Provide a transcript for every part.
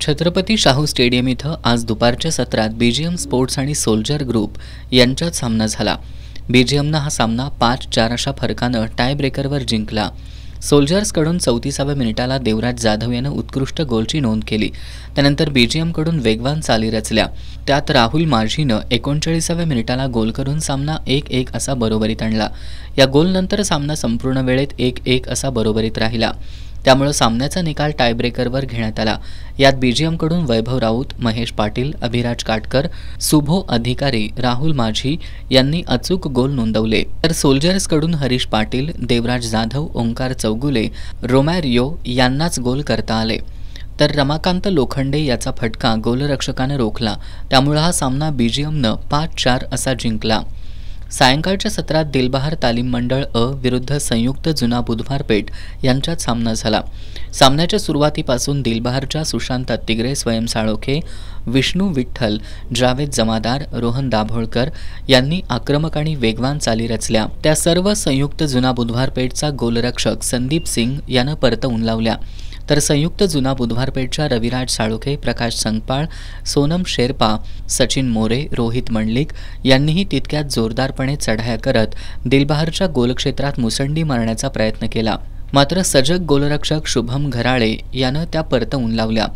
Chhatrapati Shahu stadium इथं आज दुपारच्या सत्रात बीजीएम स्पोर्ट्स आणि सोल्जर ग्रुप यांच्यात सामना झाला। बीजीएमनं हा सामना 5-4 अशा फरकानं टाय ब्रेकरवर जिंकला। सोल्जर्सकडून 34व्या मिनिटाला देवराज जाधव यानं उत्कृष्ट गोलची नोंद केली। त्यानंतर बीजीएमकडून वेगवान चाली रचल्या। त्यात राहुल माझीनं 39व्या मिनिटाला गोल करून सामना 1-1 असा बरोबरीत आणला। या गोलनंतर सामना संपूर्ण वेळेत 1-1 असा बरोबरीत राहिला। त्यामुळे सामन्याचा निकाल टायब्रेकरवर घेण्यात आला। यात बीजीएमकडून वैभव राऊत, महेश पाटील, अभिराज काटकर, सुभो अधिकारी, राहुल माझी यांनी अचूक गोल नोंदवले, तर सोल्जर्सकडून हरीश पाटील, देवराज जाधव, ओंकार चौगुले, रोमॅरियो यांनाच गोल करता आले, तर रमाकांत लोखंडे याचा फटका गोलरक्षकाने रोखला। त्यामुळे हा सामना बीजीएमनं 5-4 असा जिंकला। सायंकाळच्या सत्रात दिलबहार तालीम मंडळ अ विरुद्ध संयुक्त जुना बुधवार पेठ यांच्यात सामना झाला। सामन्याच्या सुरुवातीपासून दिलबहारच्या सुशांत अत्तिगरे, स्वयं साळोखे, विष्णू विठ्ठल, जावेद जमादार, रोहन दाभोळकर यांनी आक्रमक आणि वेगवान चाली रचल्या। त्या सर्व संयुक्त जुना बुधवार पेठचा गोलरक्षक संदीप सिंग यानं परतवून लावल्या, तर संयुक्त जुना बुधवार पेठच्या रविराज साळोखे, प्रकाश संगपाळ, सोनम शेरपा, सचिन मोरे, रोहित मंडलिक यांनीही तितक्यात जोरदारपणे चढाया करत दिलबहारच्या गोलक्षेत्रात मुसंडी मारण्याचा प्रयत्न केला। मात्र सजग गोलरक्षक शुभम घराळे यानं त्या परतवून लावल्या।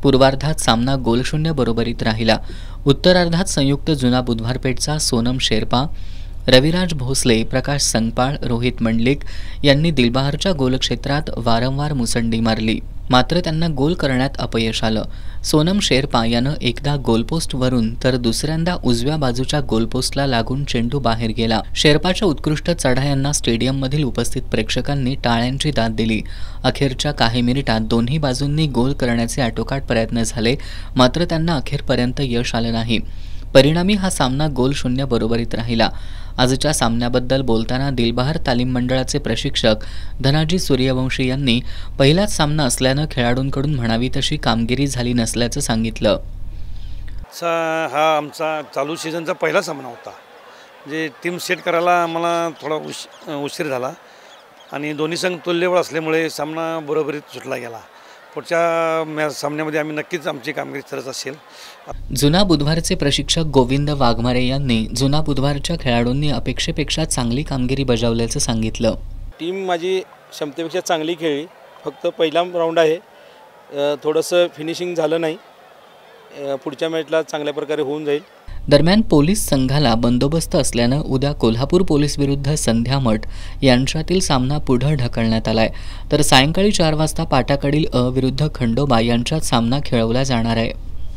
पूर्वार्धात सामना गोलशून्य बरोबरीत राहिला। उत्तरार्धात संयुक्त जुना बुधवार पेठचा सोनम शेरपा, रविराज भोसले, प्रकाश संगपाळ, रोहित मंडलिक यांनी दिलबहारच्या गोलक्षेत्रात वारंवार मुसंडी मारली, मात्र त्यांना गोल करण्यात अपयश आलं। सोनम शेरपा यानं एकदा गोलपोस्टवरून तर दुसऱ्यांदा उजव्या बाजूच्या गोलपोस्टला लागून चेंडू बाहेर गेला। शेरपाच्या उत्कृष्ट चढायांना स्टेडियममधील उपस्थित प्रेक्षकांनी टाळ्यांची दाद दिली। अखेरच्या काही मिनिटात दोन्ही बाजूंनी गोल करण्याचे आटोकाट प्रयत्न झाले, मात्र त्यांना अखेरपर्यंत यश आलं नाही। परिणामी हा सामना गोलशून्य बरोबरीत राहिला। आजच्या सामन्याबद्दल बोलताना दिलबहार तालीम मंडळाचे प्रशिक्षक धनाजी सूर्यवंशी यांनी पहिलाच सामना असल्यानं खेळाडूंकडून म्हणावी तशी कामगिरी झाली नसल्याचं सांगितलं। हा आमचा चालू सीझनचा पहिला सामना होता। जे टीम सेट करायला आम्हाला थोडा उशीर झाला आणि दोन्ही संघ तुल्यबळ असल्यामुळे सामना बरोबरीत सुटला गेला। पुढच्या सामन्यामध्ये आम्ही नक्कीच आमची कामगिरी सरस असेल। जुना बुधवारचे प्रशिक्षक गोविंद वाघमारे यांनी जुना बुधवारच्या खेळाडूंनी अपेक्षेपेक्षा चांगली कामगिरी बजावल्याचं सांगितलं। टीम माझी क्षमतेपेक्षा चांगली खेळली, फक्त पहिला राऊंड आहे, थोडंसं फिनिशिंग झालं नाही, पुढच्या मॅचला चांगल्या प्रकारे होऊन जाईल। दरम्यान पोलीस संघाला बंदोबस्त असल्यानं उद्या कोल्हापूर पोलीस विरुद्ध संध्या मठ यांच्यातील सामना पुढे ढकलण्यात आलाय, तर सायंकाळी 4 वाजता पाटाकडील अ विरुद्ध खंडोबा यांच्यात सामना खेळवला जाणार आहे।